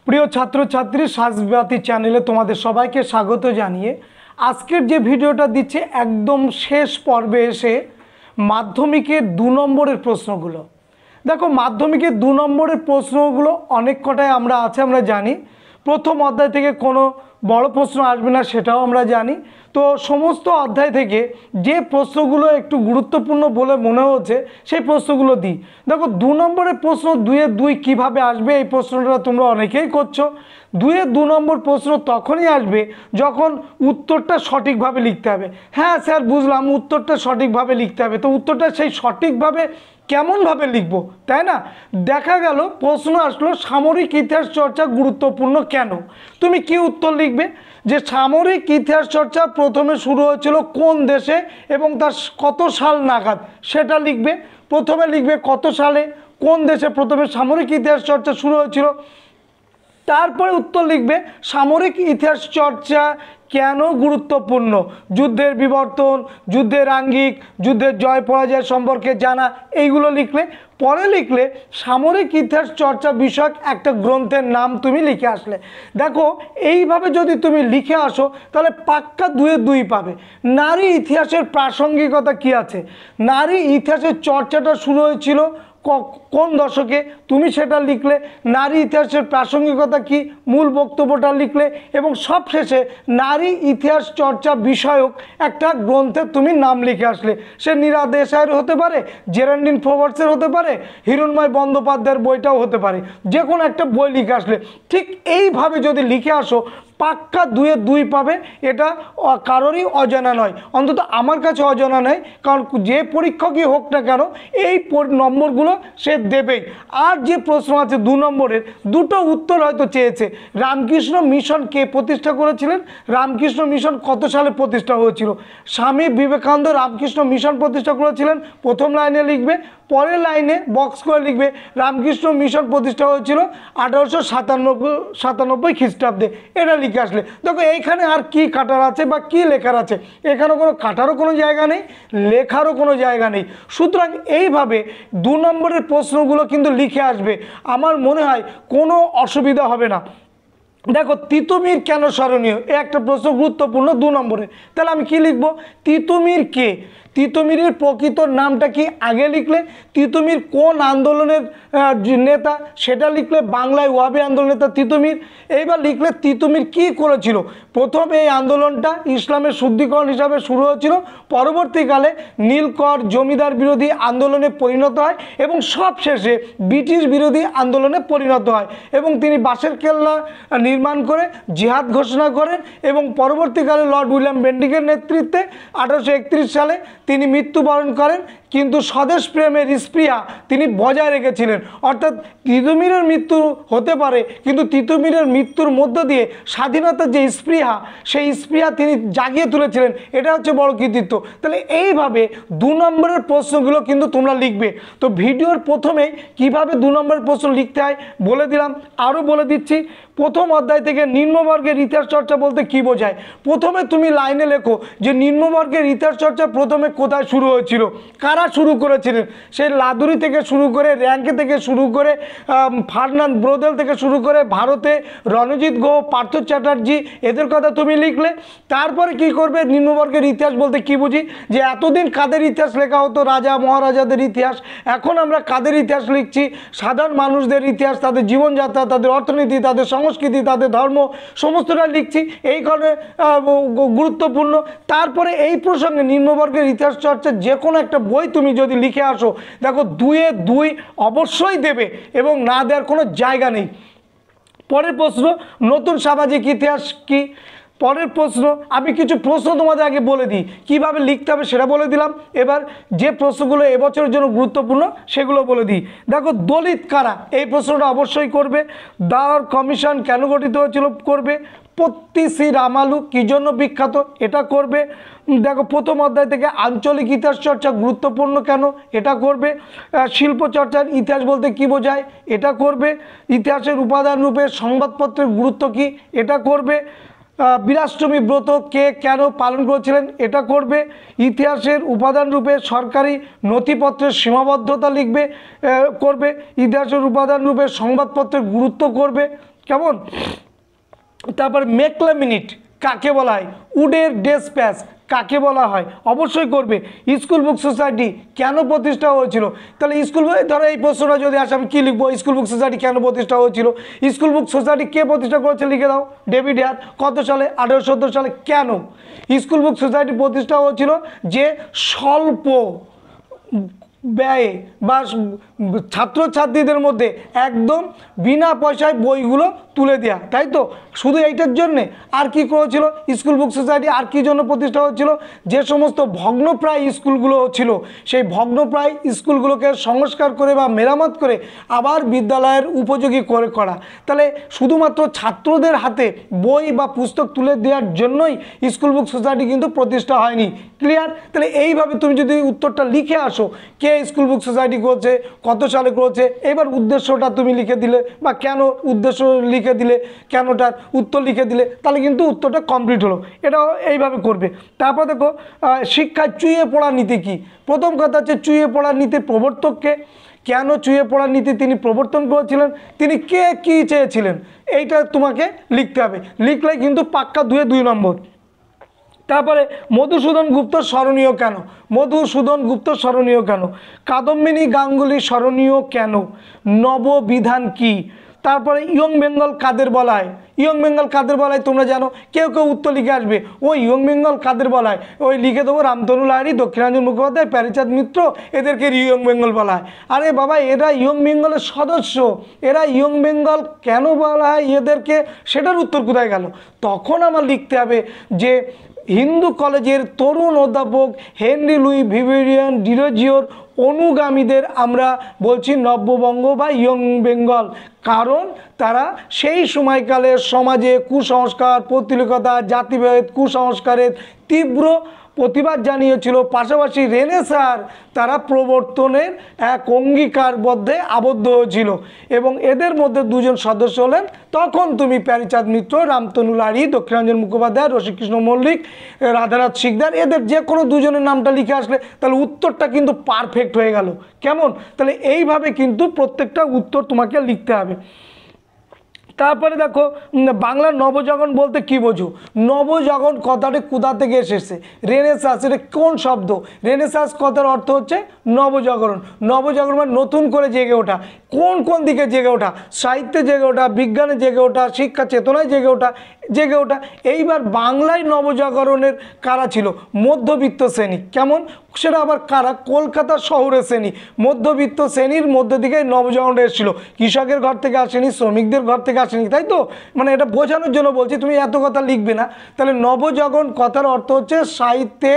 প্রিয় ছাত্রছাত্রী সাজবাতি চ্যানেলে তোমাদের সবাইকে স্বাগত জানিয়ে আজকের যে ভিডিওটা দিচ্ছে একদম শেষ পর্বে এসে মাধ্যমিকের 2 নম্বরের প্রশ্নগুলো। দেখো, মাধ্যমিকের 2 নম্বরের প্রশ্নগুলো অনেক কটাই আমরা জানি। প্রথম অধ্যায় থেকে কোনো বড় প্রশ্ন আসবে না সেটাও আমরা জানি। তো সমস্ত অধ্যায় থেকে যে প্রশ্নগুলো একটু গুরুত্বপূর্ণ বলে মনে হচ্ছে সেই প্রশ্নগুলো দিই। দেখো, 2 নম্বরের প্রশ্ন 2-এর 2 কীভাবে আসবে, এই প্রশ্নটা তোমরা অনেকেই করছো। 2-এর 2 নম্বর প্রশ্ন তখনই আসবে যখন উত্তরটা সঠিকভাবে লিখতে হবে। হ্যাঁ স্যার, বুঝলাম উত্তরটা সঠিকভাবে লিখতে হবে, তো উত্তরটা সেই সঠিকভাবে কেমনভাবে লিখব, তাই না? দেখা গেল প্রশ্ন আসলো সামরিক ইতিহাস চর্চা গুরুত্বপূর্ণ কেন। তুমি কি উত্তর লিখবে? যে সামরিক ইতিহাস চর্চা প্রথমে শুরু হয়েছিল কোন দেশে এবং তার কত সাল নাগাদ, সেটা লিখবে। প্রথমে লিখবে কত সালে কোন দেশে প্রথমে সামরিক ইতিহাস চর্চা শুরু হয়েছিল। তারপরে উত্তর লিখবে সামরিক ইতিহাস চর্চা কেন গুরুত্বপূর্ণ, যুদ্ধের বিবর্তন, যুদ্ধের আঙ্গিক, যুদ্ধের জয় পরাজয় সম্পর্কে জানা, এইগুলো লিখলে। পরে লিখলে সামরিক ইতিহাস চর্চা বিষয়ক একটা গ্রন্থের নাম তুমি লিখে আসলে। দেখো, এইভাবে যদি তুমি লিখে আসো তাহলে পাক্কা 2-এর 2 পাবে। নারী ইতিহাসের প্রাসঙ্গিকতা কি আছে, নারী ইতিহাসের চর্চাটা শুরু হয়েছিল কোন দশকে, তুমি সেটা লিখলে। নারী ইতিহাসের প্রাসঙ্গিকতা কি, মূল বক্তব্যটা লিখলে। এবং সবশেষে নারী ইতিহাস চর্চা বিষয়ক একটা গ্রন্থের তুমি নাম লিখে আসলে। সে নীরা দেশাইয়ের হতে পারে, জেরান্ডিন ফোভার্সের হতে পারে, হিরণময় বন্দ্যোপাধ্যায়ের বইটাও হতে পারে, যে কোনো একটা বই লিখে আসলে। ঠিক এইভাবে যদি লিখে আসো পাক্কা 2-এর 2 পাবে। এটা কারোরই অজানা নয়, অন্তত আমার কাছে অজানা নয়, কারণ যে পরীক্ষকই হোক না কেন এই নম্বরগুলো সে দেবেই। আর যে প্রশ্ন আছে 2 নম্বরের, দুটো উত্তর হয়তো চেয়েছে। রামকৃষ্ণ মিশন কে প্রতিষ্ঠা করেছিলেন, রামকৃষ্ণ মিশন কত সালে প্রতিষ্ঠা হয়েছিল। স্বামী বিবেকানন্দ রামকৃষ্ণ মিশন প্রতিষ্ঠা করেছিলেন, প্রথম লাইনে লিখবে। পরের লাইনে বক্স করে লিখবে রামকৃষ্ণ মিশন প্রতিষ্ঠা হয়েছিল 1897 খ্রিস্টাব্দে, এটা লিখে আসলে। দেখো, এইখানে আর কি কাটার আছে বা কি লেখার আছে, এখানে কোনো কাটারও কোনো জায়গা নেই, লেখারও কোনো জায়গা নেই। সুতরাং এইভাবে 2 নম্বরের প্রশ্নগুলো কিন্তু লিখে আসবে, আমার মনে হয় কোনো অসুবিধা হবে না। দেখো, তিতুমির কেন স্মরণীয়, এ একটা প্রশ্ন গুরুত্বপূর্ণ 2 নম্বরে। তাহলে আমি কি লিখব? তিতুমির কে, তিতুমিরের প্রকৃত নামটা কি আগে লিখলে। তিতুমির কোন আন্দোলনের নেতা সেটা লিখলে, বাংলায় ওয়াবি আন্দোলন নেতা তিতুমির। এইবার লিখলে তিতুমির কি করেছিল। প্রথম এই আন্দোলনটা ইসলামের শুদ্ধিকরণ হিসাবে শুরু হয়েছিল, পরবর্তীকালে নীলকর জমিদার বিরোধী আন্দোলনে পরিণত হয় এবং সবশেষে ব্রিটিশ বিরোধী আন্দোলনে পরিণত হয় এবং তিনি বাঁশের কেল্লা নির্মাণ করে জিহাদ ঘোষণা করেন এবং পরবর্তীকালে লর্ড উইলিয়াম বেন্টিকের নেতৃত্বে 1831 সালে তিনি মৃত্যুবরণ করেন। কিন্তু স্বদেশ প্রেমের স্পৃহা তিনি বজায় রেখেছিলেন। অর্থাৎ তিতুমিরের মৃত্যু হতে পারে, কিন্তু তিতুমিরের মৃত্যুর মধ্য দিয়ে স্বাধীনতার যে স্পৃহা, সেই স্পৃহা তিনি জাগিয়ে তুলেছিলেন, এটা হচ্ছে বড় কৃতিত্ব। তাহলে এইভাবে 2 নম্বরের প্রশ্নগুলো কিন্তু তোমরা লিখবে। তো ভিডিওর প্রথমে কিভাবে 2 নম্বরের প্রশ্ন লিখতে হয় বলে দিলাম, আরও বলে দিচ্ছি। প্রথম অধ্যায় থেকে নিম্নবর্গের ইতিহাস চর্চা বলতে কি বোঝায়, প্রথমে তুমি লাইনে লেখো যে নিম্নবর্গের ইতিহাস চর্চা প্রথমে কোথায় শুরু হয়েছিল, কারা শুরু করেছিলেন। সেই লাদুরি থেকে শুরু করে, র্যাঙ্কে থেকে শুরু করে, ফার্নান্ড ব্রোদেল থেকে শুরু করে, ভারতে রণজিৎ গুহ, পার্থ চ্যাটার্জি, এদের কথা তুমি লিখলে। তারপরে কি করবে, নিম্নবর্গের ইতিহাস বলতে কি বুঝি, যে এতদিন কাদের ইতিহাস লেখা হতো, রাজা মহারাজাদের ইতিহাস, এখন আমরা কাদের ইতিহাস লিখছি, সাধারণ মানুষদের ইতিহাস, তাদের জীবনযাত্রা, তাদের অর্থনীতি, তাদের সংস্কৃতি, তাদের ধর্ম, সমস্তটা লিখছি, এই কারণে গুরুত্বপূর্ণ। তারপরে এই প্রসঙ্গে নিম্নবর্গের ইতিহাস চর্চা যে কোনো একটা বই তুমি যদি লিখে আসো, দেখো 2-এর 2 অবশ্যই দেবে এবং না দেওয়ার কোনো জায়গা নেই। পরের প্রশ্ন, নতুন সামাজিক ইতিহাস কি। পরের প্রশ্ন, আমি কিছু প্রশ্ন তোমাদের আগে বলে দিই, কীভাবে লিখতে হবে সেটা বলে দিলাম। এবার যে প্রশ্নগুলো এবছরের জন্য গুরুত্বপূর্ণ সেগুলো বলে দিই। দেখো, দলিত কারা, এই প্রশ্নটা অবশ্যই করবে। দাওয়ার কমিশন কেন গঠিত হয়েছিল করবে। পত্তি শ্রী রামালু কী জন্য বিখ্যাত, এটা করবে। দেখো, প্রথম অধ্যায় থেকে আঞ্চলিক ইতিহাস চর্চা গুরুত্বপূর্ণ কেন, এটা করবে। শিল্প চর্চার ইতিহাস বলতে কি বোঝায়, এটা করবে। ইতিহাসের উপাদান রূপে সংবাদপত্রের গুরুত্ব কি, এটা করবে। বিলাসটমি ব্রত কে কেন পালন করেছিলেন, এটা করবে। ইতিহাসের উপাদান রূপে সরকারি নথিপত্রের সীমাবদ্ধতা লিখবে, করবে। ইতিহাসের উপাদান রূপে সংবাদপত্রের গুরুত্ব করবে, কেমন। তারপর মেকলামিনিট কাকে বলা হয়, উডের ডেসপ্যাচ কাকে বলা হয়, অবশ্যই করবে। স্কুল বুক সোসাইটি কেন প্রতিষ্ঠা হয়েছিল, তাহলে স্কুল ধরো এই প্রশ্নটা যদি আসে আমি কী লিখবো, স্কুল বুক সোসাইটি কেন প্রতিষ্ঠা হয়েছিল, স্কুল বুক সোসাইটি কে প্রতিষ্ঠা করেছে লিখে দাও, ডেভিড হেয়ার, কত সালে, 1870 সালে। কেন স্কুল বুক সোসাইটি প্রতিষ্ঠা হয়েছিল, যে স্বল্প ব্যয়ে বা ছাত্রছাত্রীদের মধ্যে একদম বিনা পয়সায় বইগুলো তুলে দেওয়া, তাই তো, শুধু এইটার জন্যে। আর কি করেছিল স্কুল বুক সোসাইটি, আর কি জন্য প্রতিষ্ঠা হচ্ছিল, যে সমস্ত ভগ্নপ্রায় স্কুলগুলো ছিল সেই ভগ্নপ্রায় স্কুলগুলোকে সংস্কার করে বা মেরামত করে আবার বিদ্যালয়ের উপযোগী করে করা। তাহলে শুধুমাত্র ছাত্রদের হাতে বই বা পুস্তক তুলে দেওয়ার জন্যই স্কুল বুক সোসাইটি কিন্তু প্রতিষ্ঠা হয়নি। ক্লিয়ার। তাহলে এইভাবে তুমি যদি উত্তরটা লিখে আসো, কে স্কুল বুক সোসাইটি করেছে, কত সালে করেছে, এবার উদ্দেশ্যটা তুমি লিখে দিলে বা কেন উদ্দেশ্য লিখে দিলে, কেনটার উত্তর লিখে দিলে, তাহলে কিন্তু উত্তরটা কমপ্লিট হলো। এটাও এইভাবে করবে। তারপর দেখো শিক্ষায় চুইয়ে পড়ার নীতি কী। প্রথম কথা হচ্ছে চুইয়ে পড়ার নীতির প্রবর্তককে, কেন চুইয়ে পড়ার নীতি তিনি প্রবর্তন করেছিলেন, তিনি কে কী চেয়েছিলেন, এইটা তোমাকে লিখতে হবে। লিখলে কিন্তু পাক্কা 2 নম্বর। তারপরে মধুসূদন গুপ্ত স্মরণীয় কেন, মধুসূদন গুপ্ত স্মরণীয় কেন, কাদম্বিনী গাঙ্গুলি স্মরণীয় কেন, নববিধান কি, তারপরে ইয়ং বেঙ্গল কাদের বলা হয়, ইয়ং বেঙ্গল কাদের বলা হয় তোমরা জানো, কেউ কেউ উত্তর লিখে আসবে ওই ইয়ং বেঙ্গল কাদের বলা হয়, ওই লিখে দেবো রামতনু লাহিড়ী, দক্ষিণাঞ্জন মুখোপাধ্যায়, প্যারীচাঁদ মিত্র, এদেরকে ইয়ং বেঙ্গল বলা হয়। আরে বাবা এরা ইয়ং বেঙ্গলের সদস্য, এরা ইয়ং বেঙ্গল কেন বলা হয় এদেরকে, সেটার উত্তর কোথায় গেল। তখন আমার লিখতে হবে যে হিন্দু কলেজের তরুণ অধ্যাপক হেনরি লুই ভিভিয়ান ডিরোজিওর অনুগামীদের আমরা বলছি নব্যবঙ্গ বা ইয়ং বেঙ্গল, কারণ তারা সেই সময়কালে সমাজে কুসংস্কার, পৌত্তলিকতা, জাতিভেদ, কুসংস্কারের তীব্র প্রতিবাদ জানিয়েছিল। পাশাপাশি রেনেসাঁর তারা প্রবর্তনের এক অঙ্গীকারবদ্ধে আবদ্ধ হয়েছিল এবং এদের মধ্যে 2জন সদস্য হলেন, তখন তুমি প্যারীচাঁদ মিত্র, রামতনু লাহিড়ী, দক্ষিণাঞ্জন মুখোপাধ্যায়, রসিকৃষ্ণ মল্লিক, রাধানাথ শিকদার, এদের যে কোনো 2জনের নামটা লিখে আসলে তাহলে উত্তরটা কিন্তু পারফেক্ট হয়ে গেল। কেমন, তাহলে এইভাবে কিন্তু প্রত্যেকটা উত্তর তোমাকে লিখতে হবে। তারপরে দেখো বাংলার নবজাগরণ বলতে কি বোঝো, নবজাগরণ কথাটি কোথা থেকে এসেছে, রেনেসাঁস, এটা কোন শব্দ, রেনেসাঁস কথার অর্থ হচ্ছে নবজাগরণ। নবজাগরণ মানে নতুন করে জেগে ওঠা, কোন কোন দিকে জেগে ওঠা, সাহিত্যে জেগে ওঠা, বিজ্ঞানে জেগে ওঠা, শিক্ষা চেতনায় জেগে ওঠা, জেগে ওঠা। এইবার বাংলায় নবজাগরণের কারা ছিল, মধ্যবিত্ত শ্রেণী। কেমন, সেটা আবার কারা, কলকাতা শহরের শ্রেণী, মধ্যবিত্ত শ্রেণীর মধ্যে দিকে নবজাগরণটা এসেছিল, কৃষকের ঘর থেকে আসেনি, শ্রমিকদের ঘর থেকে আসেনি, তাই তো, মানে এটা বোঝানোর জন্য বলছি, তুমি এত কথা লিখবে না। তাহলে নবজাগরণ কথার অর্থ হচ্ছে সাহিত্যে,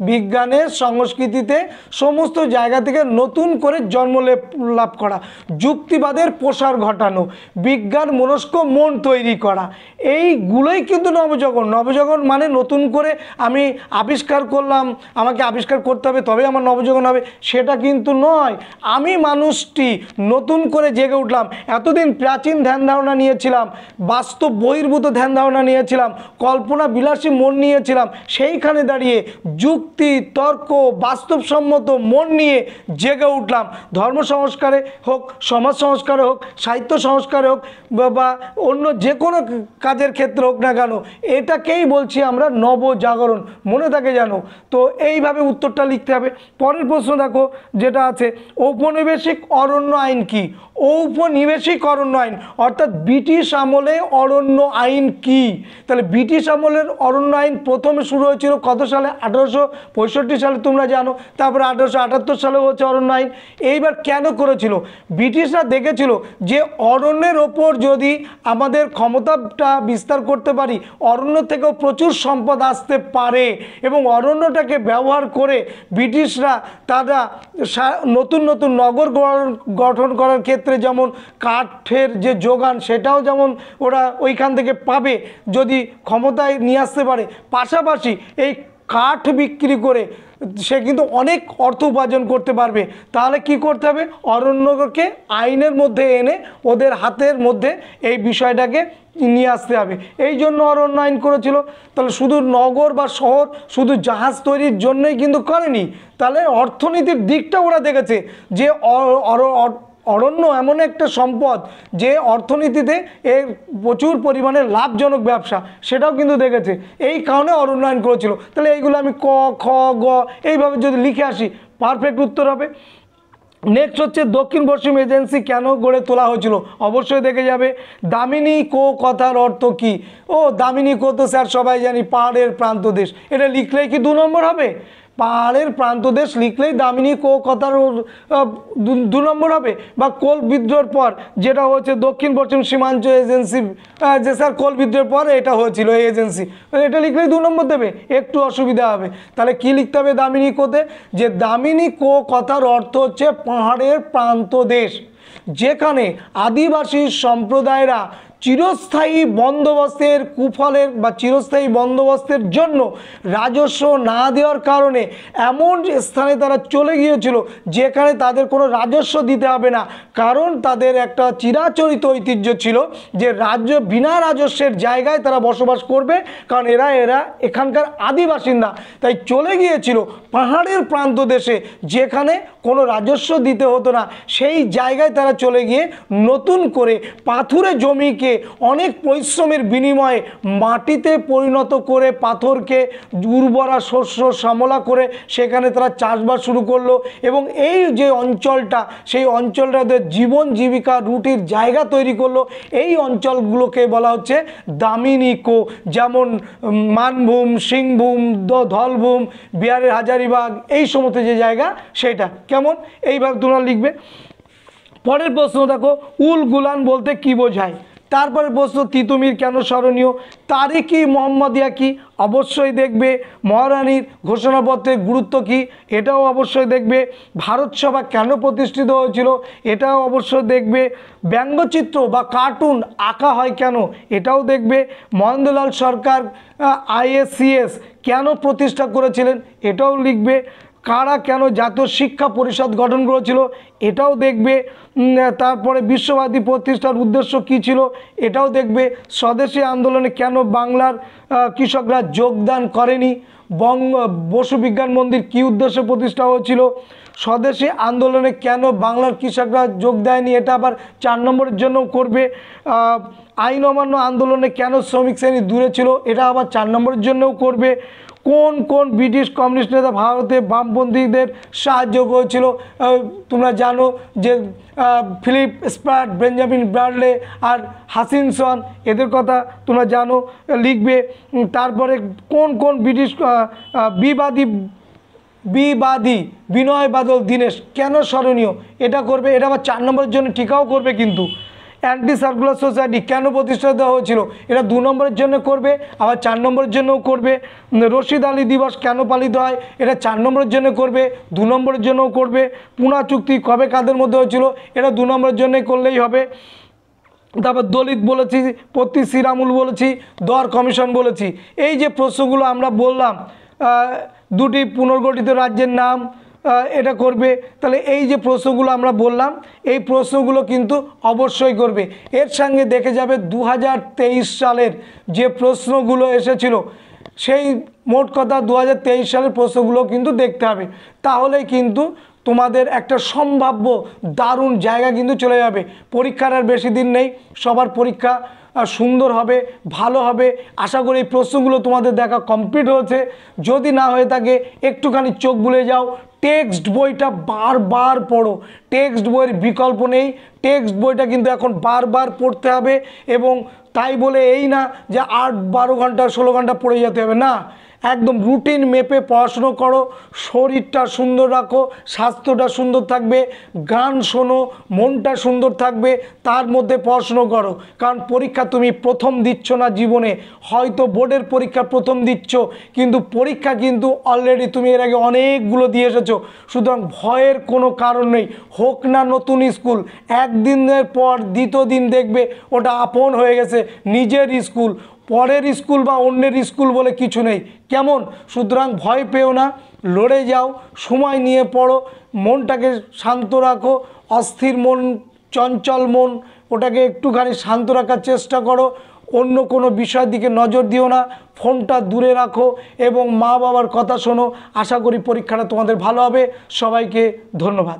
বিজ্ঞানে, সংস্কৃতিতে সমস্ত জায়গা থেকে নতুন করে জন্ম লাভ করা, যুক্তিবাদের প্রসার ঘটানো, বিজ্ঞান মনস্ক মন তৈরি করা, এইগুলোই কিন্তু নবজাগরণ। নবজাগরণ মানে নতুন করে আমি আবিষ্কার করলাম, আমাকে আবিষ্কার করতে হবে তবে আমার নবজাগরণ হবে, সেটা কিন্তু নয়। আমি মানুষটি নতুন করে জেগে উঠলাম, এতদিন প্রাচীন ধ্যান ধারণা নিয়েছিলাম, বাস্তব বহির্ভূত ধ্যান ধারণা নিয়েছিলাম, কল্পনা বিলাসী মন নিয়েছিলাম, সেইখানে দাঁড়িয়ে যুক্তি, তর্ক, বাস্তবসম্মত মন নিয়ে জেগে উঠলাম। ধর্ম সংস্কারে হোক, সমাজ সংস্কারে হোক, সাহিত্য সংস্কারে হোক বা অন্য যে কোনো কাজের ক্ষেত্রে হোক না কেন, এটাকেই বলছি আমরা নবজাগরণ, মনে থাকে জানো। তো এইভাবে উত্তরটা লিখতে হবে। পরের প্রশ্ন দেখো যেটা আছে, ঔপনিবেশিক অরণ্য আইন কি, ঔপনিবেশিক অরণ্য আইন অর্থাৎ ব্রিটিশ আমলে অরণ্য আইন কি। তাহলে ব্রিটিশ আমলের অরণ্য আইন প্রথমে শুরু হয়েছিল কত সালে, 1865 সালে তোমরা জানো, তারপরে 1878 সালে হচ্ছে অরণ্য আইন। এইবার কেন করেছিল, ব্রিটিশরা দেখেছিল যে অরণ্যের ওপর যদি আমাদের ক্ষমতাটা বিস্তার করতে পারি, অরণ্য থেকেও প্রচুর সম্পদ আসতে পারে এবং অরণ্যটাকে ব্যবহার করে ব্রিটিশরা তারা নতুন নতুন নগর গঠন করার ক্ষেত্রে যেমন কাঠের যে যোগান সেটাও যেমন ওরা ওইখান থেকে পাবে যদি ক্ষমতায় নিয়ে আসতে পারে, পাশাপাশি এই কাঠ বিক্রি করে সে কিন্তু অনেক অর্থ উপার্জন করতে পারবে। তাহলে কি করতে হবে, অরণ্যকে আইনের মধ্যে এনে ওদের হাতের মধ্যে এই বিষয়টাকে নিয়ে আসতে হবে, এই জন্য অরণ্য আইন করেছিল। তাহলে শুধু নগর বা শহর শুধু জাহাজ তৈরির জন্যই কিন্তু করেনি, তাহলে অর্থনীতির দিকটা ওরা দেখেছে যে অরণ্য এমন একটা সম্পদ যে অর্থনীতিতে এর প্রচুর পরিমাণে লাভজনক ব্যবসা, সেটাও কিন্তু দেখেছে, এই কারণে অরণ্যায়ন করেছিল। তাহলে এইগুলো আমি ক, খ, গ এইভাবে যদি লিখে আসি পারফেক্ট উত্তর হবে। নেক্সট হচ্ছে দক্ষিণ পশ্চিম এজেন্সি কেন গড়ে তোলা হয়েছিল, অবশ্যই দেখে যাবে। দামিনী কো কথার অর্থ কি? ও দামিনী কো তো স্যার সবাই জানি, পাহাড়ের প্রান্তদেশ, এটা লিখলেই কি 2 নম্বর হবে? পাহাড়ের প্রান্তদেশ লিখলেই দামিনী কো কথার 2 নম্বর হবে। বা কোল বিদ্রোহের পর যেটা হচ্ছে দক্ষিণ পশ্চিম সীমাঞ্চল এজেন্সি, যে স্যার কোল বিদ্রোহের পর এটা হয়েছিল এই এজেন্সি, এটা লিখলেই 2 নম্বর দেবে, একটু অসুবিধা হবে। তাহলে কি লিখতে হবে দামিনী কোতে? যে দামিনী কো কথার অর্থ হচ্ছে পাহাড়ের প্রান্তদেশ, যেখানে আদিবাসী সম্প্রদায়রা চিরস্থায়ী বন্দোবস্তের কুফলের বা চিরস্থায়ী বন্দোবস্তের জন্য রাজস্ব না দেওয়ার কারণে এমন স্থানে তারা চলে গিয়েছিল যেখানে তাদের কোনো রাজস্ব দিতে হবে না, কারণ তাদের একটা চিরাচরিত ঐতিহ্য ছিল যে বিনা রাজস্বের জায়গায় তারা বসবাস করবে, কারণ এরা এখানকার আদিবাসিন্দা, তাই চলে গিয়েছিল পাহাড়ের প্রান্তদেশে যেখানে কোনো রাজস্ব দিতে হতো না, সেই জায়গায় তারা চলে গিয়ে নতুন করে পাথুরে জমিকে অনেক পরিশ্রমের বিনিময়ে মাটিতে পরিণত করে পাথরকে উর্বরা শস্য শ্যামলা করে সেখানে তারা চাষবাস শুরু করলো। এবং এই যে অঞ্চলটা, সেই অঞ্চলটাদের জীবন জীবিকা রুটির জায়গা তৈরি করলো। এই অঞ্চলগুলোকে বলা হচ্ছে দামিনী কো, যেমন মানভূম, সিংভূম, ধলভূম, বিহারের হাজারিবাগ, এই সমস্ত যে জায়গা সেটা কেমন এইভাবে তোমরা লিখবে। পরের প্রশ্ন দেখো, উল গুলান বলতে কি বোঝায়? তারপরে প্রশ্ন, তিতুমির কেন স্মরণীয়? তারিখ-ই মোহাম্মদিয়া কি? অবশ্যই দেখবে। মহারানীর ঘোষণাপত্রের গুরুত্ব কি? এটাও অবশ্যই দেখবে। ভারত সভা কেন প্রতিষ্ঠিত হয়েছিল? এটাও অবশ্যই দেখবে। ব্যঙ্গচিত্র বা কার্টুন আঁকা হয় কেন? এটাও দেখবে। মহেন্দ্রলাল সরকার IACS কেন প্রতিষ্ঠা করেছিলেন? এটাও লিখবে। কারা কেন জাতীয় শিক্ষা পরিষদ গঠন করেছিল? এটাও দেখবে। তারপরে বিশ্বভারতী প্রতিষ্ঠার উদ্দেশ্য কী ছিল? এটাও দেখবে। স্বদেশী আন্দোলনে কেন বাংলার কৃষকরা যোগদান করেনি? বসু বিজ্ঞান মন্দির কী উদ্দেশ্যে প্রতিষ্ঠা হয়েছিল? স্বদেশী আন্দোলনে কেন বাংলার কৃষকরা যোগ দেয়নি? এটা আবার 4 নম্বরের জন্যও করবে। আইন অমান্য আন্দোলনে কেন শ্রমিক শ্রেণী দূরে ছিল? এটা আবার 4 নম্বরের জন্যও করবে। কোন কোন ব্রিটিশ কমিউনিস্ট নেতা ভারতে বামপন্থীদের সাহায্য করেছিল? তোমরা জানো যে ফিলিপ স্প্রাট, বেঞ্জামিন ব্রাডলে আর হাচিনসন, এদের কথা তোমরা জানো, লিখবে। তারপরে কোন কোন ব্রিটিশ বিবাদী বিনয় বাদল দীনেশ কেন স্মরণীয়? এটা করবে। এটা আবার 4 নম্বরের জন্য টিকাও করবে কিন্তু। অ্যান্টি সার্কুলার সোসাইটি কেন প্রতিষ্ঠা দেওয়া হয়েছিল? এটা 2 নম্বরের জন্য করবে, আবার 4 নম্বরের জন্যও করবে। রশিদ আলী দিবস কেন পালিত হয়? এটা 4 নম্বরের জন্য করবে, 2 নম্বরের জন্যও করবে। পুনা চুক্তি কবে কাদের মধ্যে হয়েছিল? এটা 2 নম্বরের জন্য করলেই হবে। তারপর দলিত বলেছি, পত্তি শ্রীরামুল বলেছি, দর কমিশন বলেছি। এই যে প্রশ্নগুলো আমরা বললাম, 2টি পুনর্গঠিত রাজ্যের নাম, এটা করবে। তাহলে এই যে প্রশ্নগুলো আমরা বললাম, এই প্রশ্নগুলো কিন্তু অবশ্যই করবে। এর সঙ্গে দেখে যাবে 2023 সালের যে প্রশ্নগুলো এসেছিল, সেই মোট কথা 2023 সালের প্রশ্নগুলো কিন্তু দেখতে হবে। তাহলেই কিন্তু তোমাদের একটা সম্ভাব্য দারুণ জায়গা কিন্তু চলে যাবে। পরীক্ষার আর বেশি দিন নেই, সবার পরীক্ষা সুন্দর হবে, ভালো হবে। আশা করি এই প্রশ্নগুলো তোমাদের দেখা কমপ্লিট হয়েছে। যদি না হয়ে থাকে একটুখানি চোখ বুলে যাও, টেক্সট বইটা বারবার পড়ো। টেক্সট বইয়ের বিকল্প নেই, টেক্সট বইটা কিন্তু এখন বারবার পড়তে হবে। এবং তাই বলে এই না যে 8-12 ঘন্টা 16 ঘন্টা পড়ে যেতে হবে, না, একদম রুটিন মেপে পড়াশুনো করো। শরীরটা সুন্দর রাখো, স্বাস্থ্যটা সুন্দর থাকবে, গান শোনো, মনটা সুন্দর থাকবে, তার মধ্যে পড়াশুনো করো। কারণ পরীক্ষা তুমি প্রথম দিচ্ছ না জীবনে, হয়তো বোর্ডের পরীক্ষা প্রথম দিচ্ছ, কিন্তু পরীক্ষা কিন্তু অলরেডি তুমি এর আগে অনেকগুলো দিয়ে এসেছো। সুতরাং ভয়ের কোনো কারণ নেই। হোক না নতুন স্কুল, একদিনের পর দ্বিতীয় দিন দেখবে ওটা আপন হয়ে গেছে, নিজের স্কুল। পরের স্কুল বা অন্যের স্কুল বলে কিছু নেই, কেমন? সুতরাং ভয় পেও না, লড়ে যাও, সময় নিয়ে পড়ো, মনটাকে শান্ত রাখো। অস্থির মন, চঞ্চল মন, ওটাকে একটুখানি শান্ত রাখার চেষ্টা করো। অন্য কোনো বিষয়ের দিকে নজর দিও না, ফোনটা দূরে রাখো এবং মা বাবার কথা শোনো। আশা করি পরীক্ষাটা তোমাদের ভালো হবে। সবাইকে ধন্যবাদ।